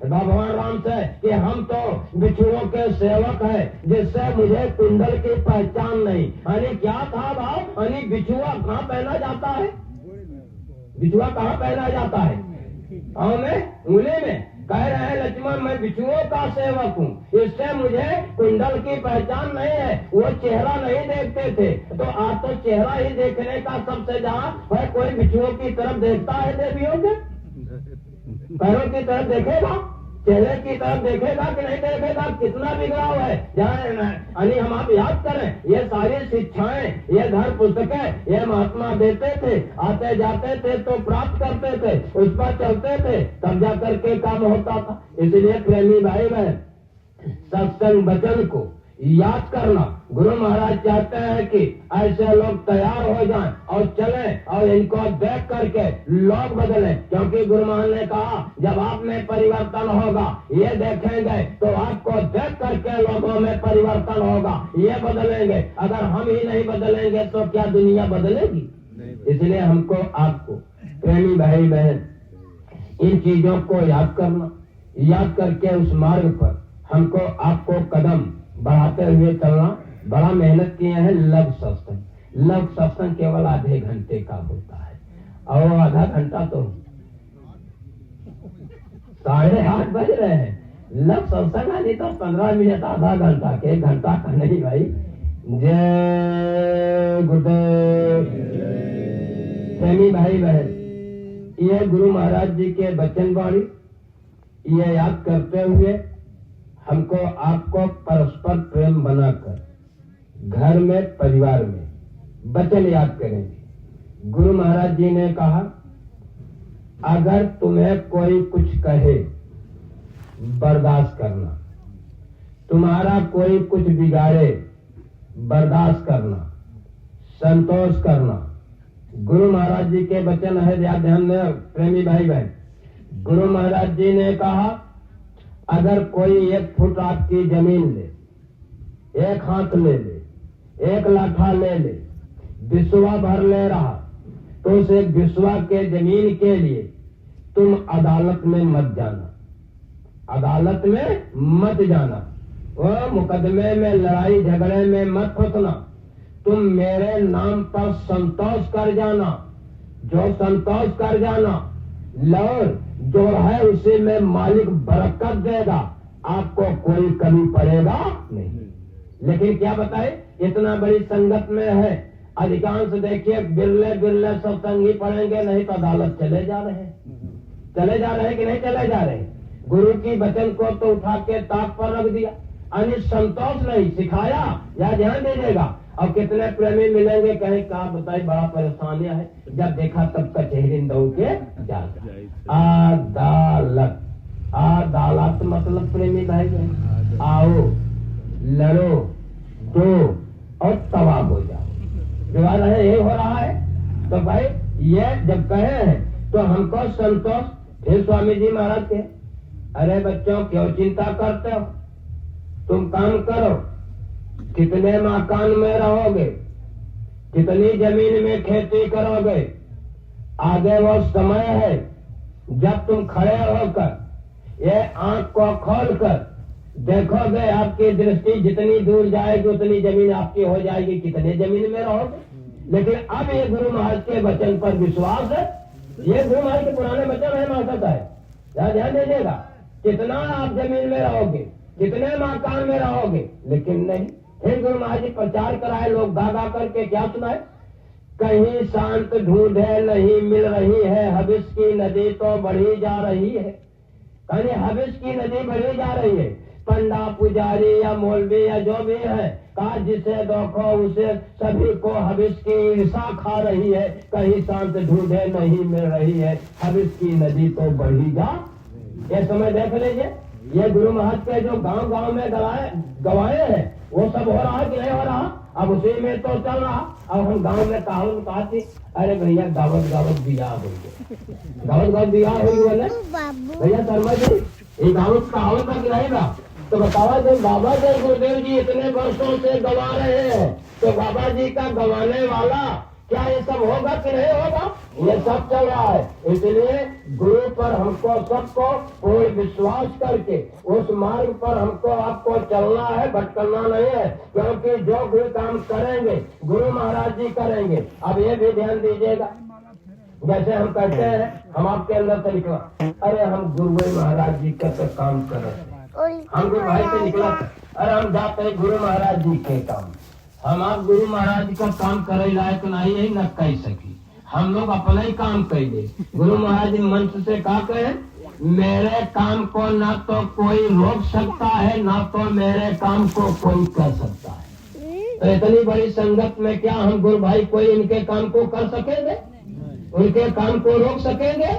भगवान राम से कि हम तो बिच्छुओं के सेवक है, जिससे मुझे कुंडल की पहचान नहीं। क्या था भाव, बिछुआ कहाँ पहना जाता है, बिछुआ कहाँ पहना जाता है, उंगली में। कह रहे हैं लक्ष्मण मैं बिच्छुओं का सेवक हूँ, इससे मुझे कुंडल की पहचान नहीं है। वो चेहरा नहीं देखते थे, तो आज तो चेहरा ही देखने का सबसे जहाँ है, कोई बिच्छुओं की तरफ देखता है देवियों के पैरों की तरफ देखेगा, चेहरे की तरफ देखेगा कि नहीं देखेगा, कितना बिगड़ा हुआ है। जहाँ हम आप याद करें, ये सारी शिक्षाएं, ये धर्म पुस्तकें ये महात्मा देते थे, आते जाते थे तो प्राप्त करते थे, उस पर चलते थे, तब जा करके काम होता था। इसलिए प्रेमी भाई बहन, सत्संग वचन को याद करना। गुरु महाराज चाहते हैं कि ऐसे लोग तैयार हो जाएं और चलें, और इनको देख करके लोग बदलें, क्योंकि गुरु महाराज ने कहा जब आप में परिवर्तन होगा, ये देखेंगे तो आपको देख करके लोगों में परिवर्तन होगा, ये बदलेंगे। अगर हम ही नहीं बदलेंगे तो क्या दुनिया बदलेगी। इसलिए हमको आपको प्रेमी भाई बहन इन चीजों को याद करना, याद करके उस मार्ग पर हमको आपको कदम बढ़ाते हुए चलना। बड़ा मेहनत किए हैं। लव सत्संग केवल आधे घंटे का होता है, और आधा घंटा तो 8:30 बज रहे हैं। लव सत्संग आदि तो 15 मिनट आधा घंटा के, 1 घंटा का नहीं भाई। जय गुरुदेव। प्रेमी भाई बहन, ये गुरु महाराज जी के वचन वाणी ये याद करते हुए हमको आपको परस्पर प्रेम बनाकर घर में परिवार में वचन याद करेंगे। गुरु महाराज जी ने कहा अगर तुम्हें कोई कुछ कहे बर्दाश्त करना, तुम्हारा कोई कुछ बिगाड़े बर्दाश्त करना, संतोष करना। गुरु महाराज जी के वचन है, ध्यान में प्रेमी भाई बहन। गुरु महाराज जी ने कहा अगर कोई 1 फुट आपकी जमीन ले, 1 हाथ ले ले, 1 लाठा ले ले, बिस्वा भर ले रहा, तो उस एक बिस्वा के जमीन के लिए तुम अदालत में मत जाना, अदालत में मत जाना, वो मुकदमे में लड़ाई झगड़े में मत फंसना। तुम मेरे नाम पर संतोष कर जाना, जो संतोष कर जाना, लौट जो है उसी में मालिक बरकत देगा, आपको कोई कमी पड़ेगा नहीं। लेकिन क्या बताए, इतना बड़ी संगत में है, अधिकांश देखिए बिरले सत्संगी पढ़ेंगे, नहीं तो अदालत चले जा रहे हैं कि नहीं चले जा रहे। गुरु की वचन को तो उठा के ताक पर रख दिया, संतोष नहीं सिखाया। या ध्यान दीजिएगा, और कितने प्रेमी मिलेंगे, कहीं कहा बताई बड़ा परेशानियां है, जब देखा तब कचहरी दौड़ के जाता। अदालत, अदालत मतलब प्रेमी भाई बहन, आओ लड़ो दो और तबाह हो जाओ, जो है ये हो रहा है। तो भाई ये जब कहे हैं तो हमको संतोष। फिर स्वामी जी महाराज के, अरे बच्चों क्यों चिंता करते हो, तुम काम करो, कितने मकान में रहोगे, कितनी जमीन में खेती करोगे, आगे वो समय है जब तुम खड़े होकर ये आंख को खोलकर देखोगे, आपकी दृष्टि जितनी दूर जाएगी उतनी जमीन आपकी हो जाएगी, कितने जमीन में रहोगे। लेकिन अब ये गुरु महाराज के वचन पर विश्वास है, ये गुरु महाराज के पुराने वचन है, माता है, ध्यान दीजिएगा, कितना आप जमीन में रहोगे, कितने मकान में रहोगे, लेकिन नहीं। फिर गुरु महाराज जी प्रचार कराए, लोग गा गा करके क्या सुनाए, कहीं शांत ढूंढे नहीं मिल रही है, हबिस की नदी तो बढ़ी जा रही है, कहीं हबिस की नदी बढ़ी जा रही है। पंडा पुजारी या मौलवी या जो भी है, कहा जिसे देखो उसे सभी को हबिस की ईर्षा खा रही है, कहीं शांत ढूंढे नहीं मिल रही है, हबिस की नदी तो बढ़ी जा। ये समय देख लीजिए, ये गुरु महाराज के जो गांव गांव में गवाए हैं वो सब हो रहा कि नहीं हो रहा, अब उसी में तो चल रहा। अब हम गांव में कहावत कहती, अरे भैया गावत गावत बियाह हो गया, गावत गावत बियाह हो गया भैया शर्मा जी, ये गावत कहावत का रहेगा। तो बतावा जब बाबा जब गुरुदेव जी इतने वर्षों से गवा रहे हैं, तो बाबा जी का गवाने वाला क्या ये सब होगा कि नहीं होगा, ये सब चल रहा है। इसलिए गुरु पर हमको सबको पूर्ण विश्वास करके उस मार्ग पर हमको आपको चलना है, भटकना नहीं है, क्योंकि जो भी काम करेंगे गुरु महाराज जी करेंगे। अब ये भी ध्यान दीजिएगा, जैसे हम कहते हैं, हम आपके अंदर से निकला, अरे हम गुरु महाराज जी का तो काम कर रहे हैं, हम गुरु भाई से निकला, अरे हम जाते हैं गुरु महाराज जी के काम, हम आप गुरु महाराज का काम करे लायक नहीं है, न कह सकी, हम लोग अपना ही काम करेंगे। गुरु महाराज जी मंच से कहा कहे, मेरे काम को ना तो कोई रोक सकता है, ना तो मेरे काम को कोई कर सकता है। तो इतनी बड़ी संगत में क्या हम गुरु भाई कोई इनके काम को कर सकेंगे, उनके काम को रोक सकेंगे?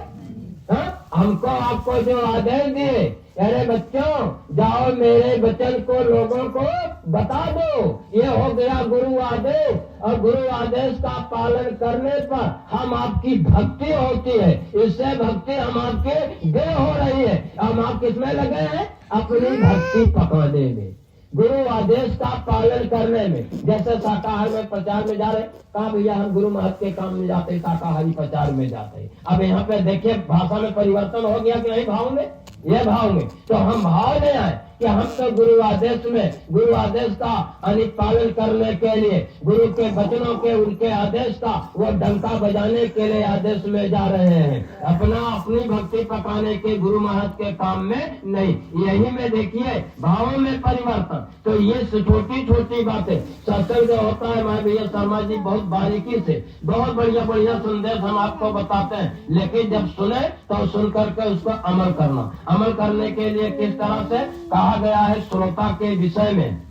हाँ, हमको आपको जो आदेश दिए, अरे बच्चों जाओ मेरे वचन को लोगों को बता दो, ये हो गया गुरु आदेश, और गुरु आदेश का पालन करने पर हम आपकी भक्ति होती है, इससे भक्ति हम आपके देह हो रही है। हम आप किसमें लगे हैं, अपनी भक्ति पकाने में, गुरु आदेश का पालन करने में। जैसे शाकाहार में प्रचार में जा रहे, कहा भैया हम गुरु महाराज के काम में जाते, शाकाहारी प्रचार में जाते। अब यहाँ पे देखिए भाषा में परिवर्तन हो गया कि नहीं, भाव में, ये भाव में तो हम भाव ले आए कि हम तो गुरु आदेश में, गुरु आदेश का अनुपालन करने के लिए, गुरु के वचनों के, उनके आदेश का वो डंका बजाने के लिए आदेश में जा रहे हैं, अपनी भक्ति पकाने के गुरु महाराज के काम में नहीं। यही में देखिए भावों में परिवर्तन। तो ये छोटी छोटी बातें सत्संग जो होता है, मैं भैया शर्मा जी बहुत बारीकी से बहुत बढ़िया बढ़िया संदेश हम आपको बताते हैं, लेकिन जब सुने तो सुन करके उसको अमल करना। अमल करने के लिए किस तरह से कहा गया है श्रोता के विषय में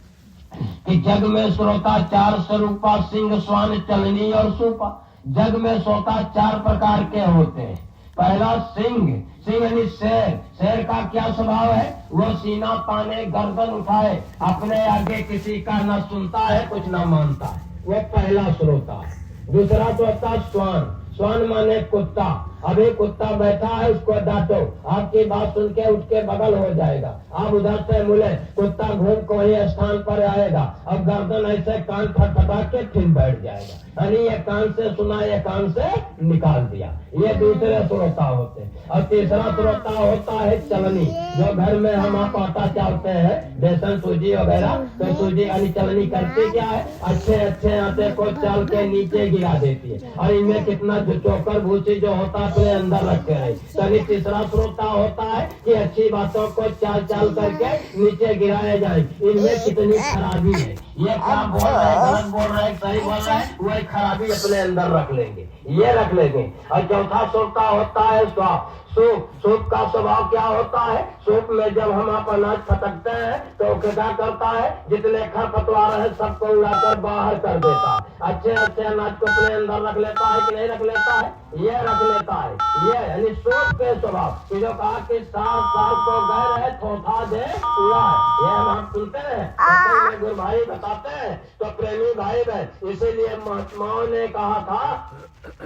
कि जग में श्रोता चार स्वरूपा, सिंह स्वान चलनी और सूपा। जग में श्रोता चार प्रकार के होते हैं। पहला सिंह, सिंह यानी शेर। शेर का क्या स्वभाव है, वो सीना ताने गर्दन उठाए, अपने आगे किसी का न सुनता है कुछ न मानता है, वो पहला श्रोता है। दूसरा श्रोता स्वान, स्वान माने कुत्ता। अभी कुत्ता बैठा है उसको डांटो, आपकी बात सुन के उठ के बगल हो जाएगा, आप उधर से मुले, कुत्ता घूम को वही स्थान पर आएगा, अब गर्दन ऐसे कान फटफटा के फिर बैठ जाएगा, यानी ये कान से सुना, ये कान से निकाल दिया। ये दूसरे श्रोता होते हैं। और तीसरा श्रोता होता है चलनी, जो घर में हम आप आटा चालते हैं, बेसन सूजी वगैरह, तो सूजी यानी चलनी करती क्या है, अच्छे अच्छे आटे को चाल के नीचे गिरा देती है, और इनमें कितना जो चोकर भूसी जो होता अपने अंदर रखे रहे। तभी तीसरा श्रोता होता है कि अच्छी बातों को चाल चाल करके नीचे गिराए जाए, इनमें कितनी खराबी है, ये क्या बोल रहा है, गलत बोल रहा है, सही बोल रहा है, वही खराबी अपने अंदर रख लेंगे, ये रख लेंगे। और चौथा श्रोता होता है स्वान। सूप का स्वभाव क्या होता है? सूप में जब हम आप अनाज फटकते हैं तो क्या करता है? जितने खरपतवार है सबको उड़ाकर बाहर कर देता है। अच्छे अच्छे अनाज को अपने अंदर रख लेता है कि नहीं रख लेता है? ये रख लेता है। ये यानी सूप के स्वभाव कि जो कहा कि सार को गए रहे थोथा दे उड़ा है, ये हम सुनते हैं, तो गुरु भाई बताते हैं। तो प्रेमी भाई बहन, इसीलिए महात्माओं ने कहा था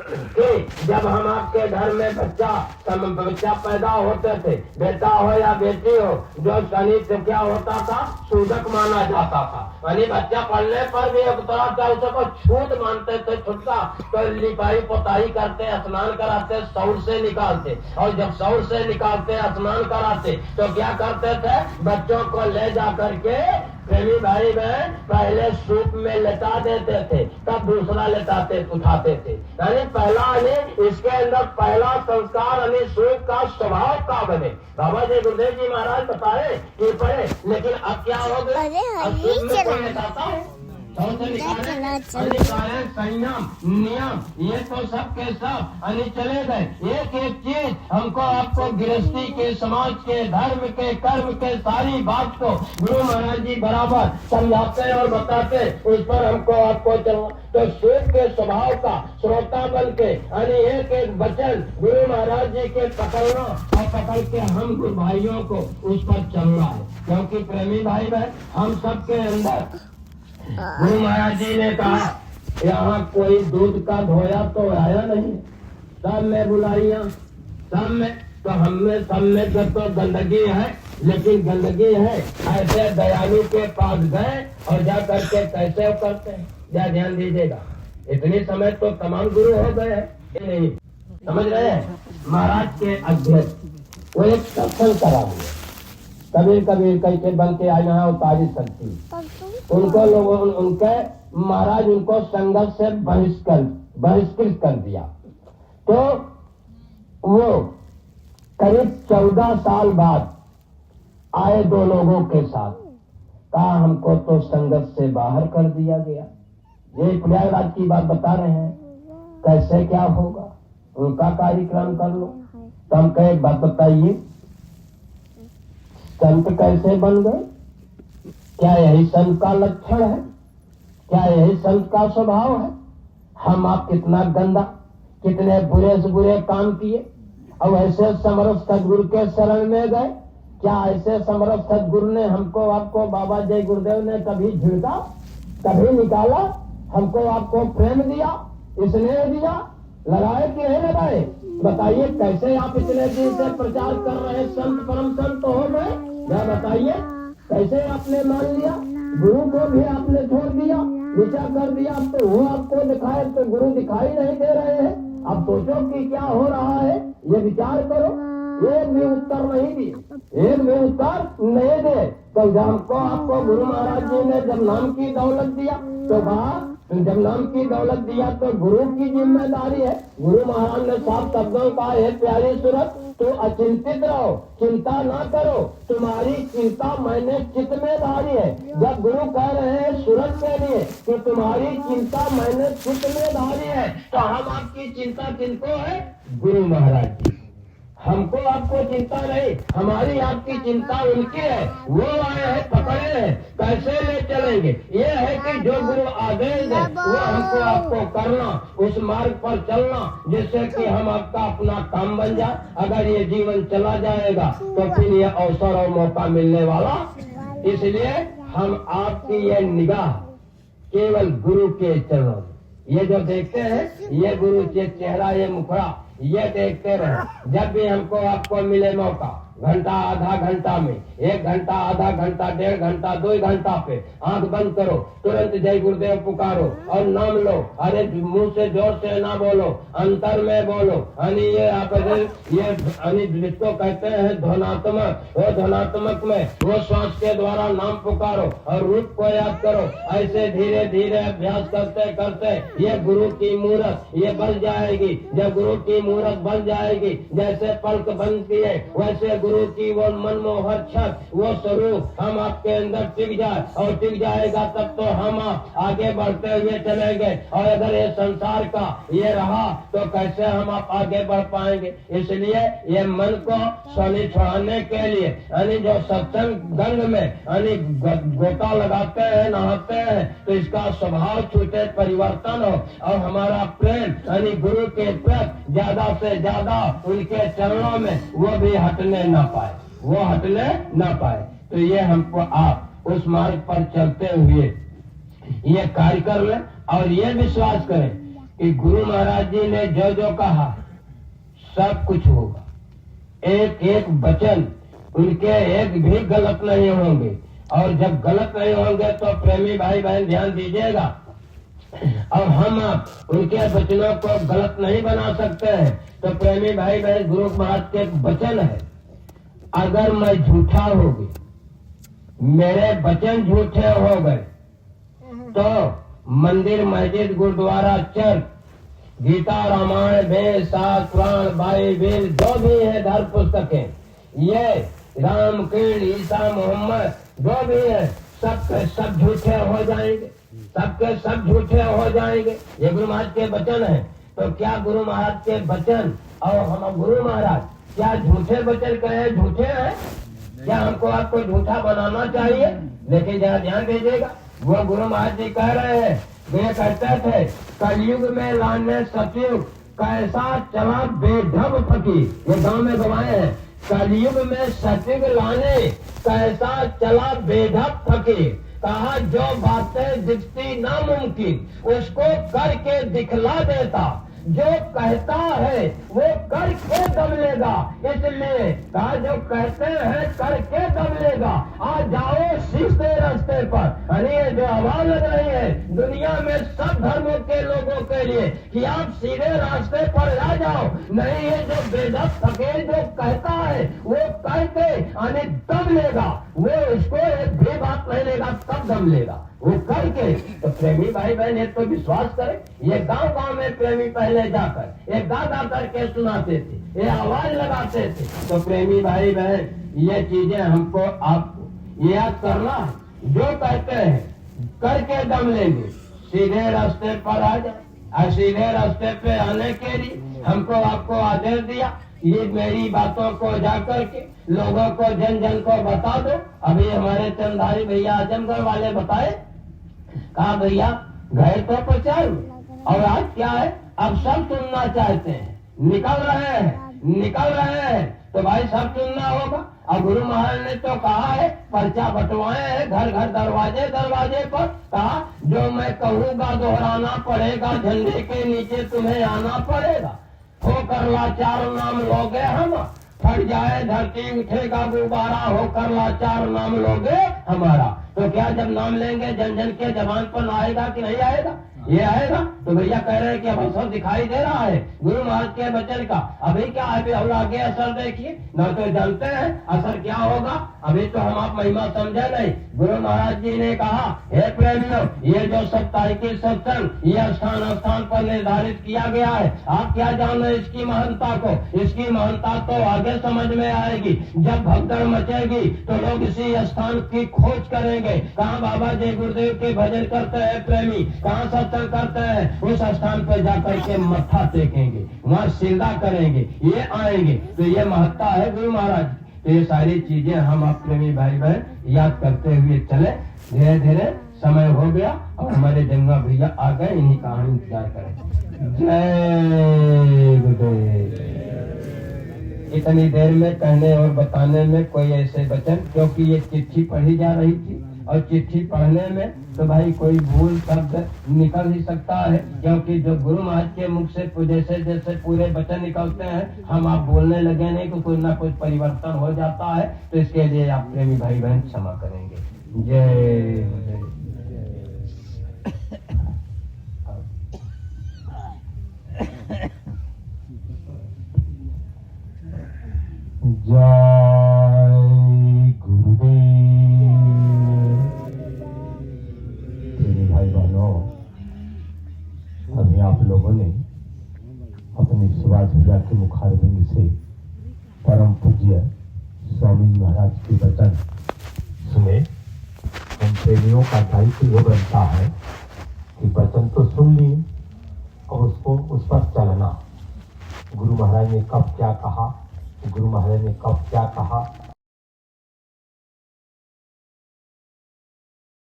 कि जब हम आपके घर में बच्चा पैदा होते थे, बेटा हो या बेटी हो, जो शनि से क्या होता था? सूदक माना जाता था। यानी बच्चा पढ़ने पर भी एक तरह से उसको छूत मानते थे, छुटका। तो लिपाई पोताई करते, स्नान कराते, सौर से निकालते, और जब सौर से निकालते, स्नान कराते, तो क्या करते थे? बच्चों को ले जा करके प्रेमी भाई बहन पहले सूप में लेटा देते थे, तब दूसरा लेटाते उठाते थे। यानी पहला इसके अंदर पहला संस्कार यानी सूप का स्वभाव का बने। बाबा जी गुरुदेव जी महाराज बताए कि पढ़े, लेकिन अब क्या हो गया? लेटाता है संयम नियम ये तो सब के सब चले गए। एक एक चीज हमको आपको गृहस्थी के, समाज के, धर्म के, कर्म के सारी बात को गुरु महाराज जी बराबर समझाते और बताते, उस पर हमको आपको चलना। तो सूप के स्वभाव का श्रोता बन के एक एक वचन गुरु महाराज जी के पकड़ना और पकड़ के हम गुरु भाइयों को उस पर चलना है। क्योंकि प्रेमी भाई बहन हम सबके अंदर गुरु महाराज जी ने कहा यहाँ कोई दूध का धोया तो आया नहीं, सब में बुलाइया, सब में। तो हमें सब में जब तो गंदगी है, लेकिन गंदगी है ऐसे दयालु के पास गए और जा करके कैसे करते हैं, क्या ध्यान दीजिएगा। इतनी समय तो तमाम गुरु हो गए हैं, नहीं समझ रहे हैं। महाराज के अध्यक्ष वो एक सत्संग करा हुए, कबीर कैसे बन के आए यहाँ उतारी सकती, उनको लोगों उनके महाराज उनको संगत से बहिष्कृत कर दिया। तो वो करीब 14 साल बाद आए दो लोगों के साथ, कहा हमको तो संगत से बाहर कर दिया गया। ये प्रयागराज की बात बता रहे हैं, कैसे क्या होगा, उनका कार्यक्रम कर लो। तो हम कहे बात बताइए, संत कैसे बन गए? क्या यही संत का लक्षण है? क्या यही संत का स्वभाव है? हम आप कितना गंदा, कितने बुरे से बुरे काम किए और ऐसे समर्थ सदगुरु के शरण में गए। क्या ऐसे समर्थ सदगुरु ने हमको आपको बाबा जय गुरुदेव ने कभी झिड़का, कभी निकाला? हमको आपको प्रेम दिया, स्नेह दिया, लगाए कि नहीं लगाए? बताइए कैसे आप इतने दिन से प्रचार कर रहे संत परम संत हो गए? क्या बताइए कैसे आपने मान लिया? गुरु को भी आपने छोड़ दिया, नीचा कर दिया। अब तो वो आपको दिखाए तो गुरु दिखाई नहीं दे रहे हैं। अब सोचो कि क्या हो रहा है, ये विचार करो। एक भी उत्तर नहीं दिए, एक भी उत्तर नहीं दे। तो हमको आपको गुरु महाराज जी ने जब नाम की दौलत दिया तो कहा, जब नाम की दौलत दिया तो गुरु की जिम्मेदारी है। गुरु महाराज ने साफ शब्दों का है प्यारी सूरत, तो अचिंतित रहो, चिंता ना करो, तुम्हारी चिंता मैंने चित्त में धारी है। जब गुरु कह रहे हैं सूरत के लिए कि तुम्हारी चिंता मैंने चित्त में धारी है, तो हम आपकी चिंता किनको है? गुरु महाराज की। हमको आपको चिंता नहीं, हमारी आपकी चिंता उनकी है। वो आए हैं, पकड़े हैं, कैसे ले चलेंगे? ये है कि जो गुरु आदेश है वो हमको आपको करना, उस मार्ग पर चलना, जिससे कि हम आपका अपना काम बन जाए। अगर ये जीवन चला जाएगा तो फिर ये अवसर और मौका मिलने वाला। इसलिए हम आपकी ये निगाह केवल गुरु के चरणों, ये जो देखते हैं, ये गुरु के चेहरा, ये मुखड़ा, ये देखते रहे। जब भी हमको आपको मिले मौका, घंटा आधा घंटा में, 1 घंटा आधा घंटा 1.5 घंटा 2 घंटा पे आंख बंद करो, तुरंत जय गुरुदेव पुकारो और नाम लो। अरे मुंह से जोर से ना बोलो, अंतर में बोलो। ये आप ये जिसको कहते हैं ध्वनात्मक, वो ध्वनात्मक में वो श्वास के द्वारा नाम पुकारो और रूप को याद करो। ऐसे धीरे धीरे अभ्यास करते करते ये गुरु की मूरत ये बन जाएगी। जब गुरु की मूरत बन जाएगी, जैसे पलक बंद किए वैसे गुरु की वो मनमोहक छत, वो स्वरूप हम आपके अंदर टिक जाए, और टिक जाएगा तब तो हम आगे बढ़ते हुए चलेंगे। और अगर ये संसार का ये रहा तो कैसे हम आप आगे बढ़ पाएंगे। इसलिए ये मन को स्वनि छुड़ाने के लिए यानी जो सत्संग गंग में यानी गोता लगाते हैं, नहाते हैं, तो इसका स्वभाव छूटे, परिवर्तन हो, और हमारा प्रेम यानी गुरु के प्रति ज्यादा से ज्यादा उनके चरणों में वो भी हटने न पाए, वो हटने न पाए। तो ये हमको आप उस मार्ग पर चलते हुए ये कार्य कर लें, और ये विश्वास करें कि गुरु महाराज जी ने जो जो कहा सब कुछ होगा। एक एक वचन उनके एक भी गलत नहीं होंगे, और जब गलत नहीं होंगे तो प्रेमी भाई बहन ध्यान दीजिएगा, और हम आप उनके वचनों को गलत नहीं बना सकते हैं। तो प्रेमी भाई बहन गुरु महाराज के वचन है, अगर मैं झूठा हो गई, मेरे वचन झूठे हो गए, तो मंदिर, मस्जिद, गुरुद्वारा, चर्च, गीता, रामायण, वेद, शास्त्र, पुराण, बाइबिल जो भी है धर्म पुस्तकें, ये रामकृष्ण, ईसा, मोहम्मद जो भी है सबके सब झूठे हो जाएंगे, सबके सब झूठे हो जाएंगे। ये गुरु महाराज के वचन है। तो क्या गुरु महाराज के वचन और हम गुरु महाराज क्या झूठे वचन कहे झूठे हैं? क्या हमको आपको झूठा बनाना चाहिए? लेकिन जरा ध्यान दीजिएगा, वो गुरु महाराज जी कह रहे हैं, वे कहते थे कलयुग में लाने सतयुग कैसा चला बेढब फकीर। ये गांव में गवाए हैं, कलयुग में सतयुग लाने कैसा चला बेढब फकीर। कहा जो बातें दिखती नामुमकिन उसको करके दिखला देता, जो कहता है वो करके दम लेगा। इसलिए कहा जो कहते हैं करके दम लेगा। आ जाओ सीधे रास्ते पर। अरे ये जो आवाज लग रही है दुनिया में सब धर्मों के लोगों के लिए कि आप सीधे रास्ते पर आ जाओ, नहीं ये जो बेदब फकीर जो कहता है वो करके आने दम लेगा, वो उसको एक भी बात नहीं लेगा, तब दम लेगा वो करके। तो प्रेमी भाई बहन ये तो विश्वास करें, ये गांव गांव में प्रेमी पहले जाकर ये गा गा करके सुनाते थे, ये आवाज लगाते थे। तो प्रेमी भाई बहन ये चीजें हमको आपको याद करना है, जो कहते हैं करके दम लेंगे, सीधे रास्ते पर आ जाए। और सीधे रास्ते पे आने के लिए हमको आपको आदेश दिया, ये मेरी बातों को जाकर के लोगों को जन जन को बता दो। अभी हमारे चंदारी भैया आजमगढ़ वाले बताए, कहा भैया गए तो प्रचार, और आज क्या है अब सब सुनना चाहते हैं, निकल रहे हैं तो भाई सब सुनना होगा। और गुरु महाराज ने तो कहा है पर्चा बंटवाए हैं घर घर दरवाजे दरवाजे पर। कहा जो मैं कहूँगा दोहराना पड़ेगा, झंडे के नीचे तुम्हें आना पड़ेगा। होकर लाचार नाम लोगे हम, फट जाए धरती उठेगा गुब्बारा, होकर लाचार नाम लोगे हमारा। तो क्या जब नाम लेंगे जन जन के जबान पर आएगा कि नहीं आएगा? ये आएगा। तो भैया कह रहे हैं कि अब असर दिखाई दे रहा है गुरु महाराज के वचन का। अभी क्या है और आगे असर देखिए, न तो जानते हैं असर क्या होगा, अभी तो हम आप महिमा समझे नहीं। गुरु महाराज जी ने कहा हे प्रेमियों, ये जो साप्ताहिक सत्संग ये स्थान स्थान पर निर्धारित किया गया है, आप क्या जानो इसकी महानता को? इसकी महानता तो आगे समझ में आएगी जब भगदड़ मचेगी तो लोग इसी स्थान की खोज करेंगे। कहाँ बाबा जी गुरुदेव के भजन करते हैं प्रेमी, कहाँ सत्संग करते हैं, उस स्थान पर जाकर के मत्था टेकेंगे, वहाँ सिरदा करेंगे, ये आएंगे। तो ये महत्ता है गुरु महाराज। तो ये सारी चीजें हम आप प्रेमी भाई बहन याद करते हुए चले। धीरे धीरे समय हो गया और हमारे जंगा भैया आ गए, इन्हीं का हम इंतजार करें। जय गुरुदेव। इतनी देर में कहने और बताने में कोई ऐसे वचन, क्योंकि ये चिट्ठी पढ़ी जा रही थी और चिट्ठी पढ़ने में तो भाई कोई भूल शब्द निकल ही सकता है, क्योंकि जो गुरु महाराज के मुख से जैसे जैसे पूरे वचन निकलते हैं हम आप बोलने लगे नहीं तो कुछ ना कुछ परिवर्तन हो जाता है। तो इसके लिए आप प्रेमी भाई बहन क्षमा करेंगे। जय जय गुरुदेव। तेरे भाई बहनों, अभी आप लोगों ने अपने सुभाष भैया के मुखारबिंद से परम पूज्य स्वामी महाराज के वचन सुने। हम प्रेमियों का दायित्व ये बनता है कि वचन तो सुन लिए और उसको उस पर चलना। गुरु महाराज ने कब क्या कहा, गुरु महाराज ने कब क्या कहा,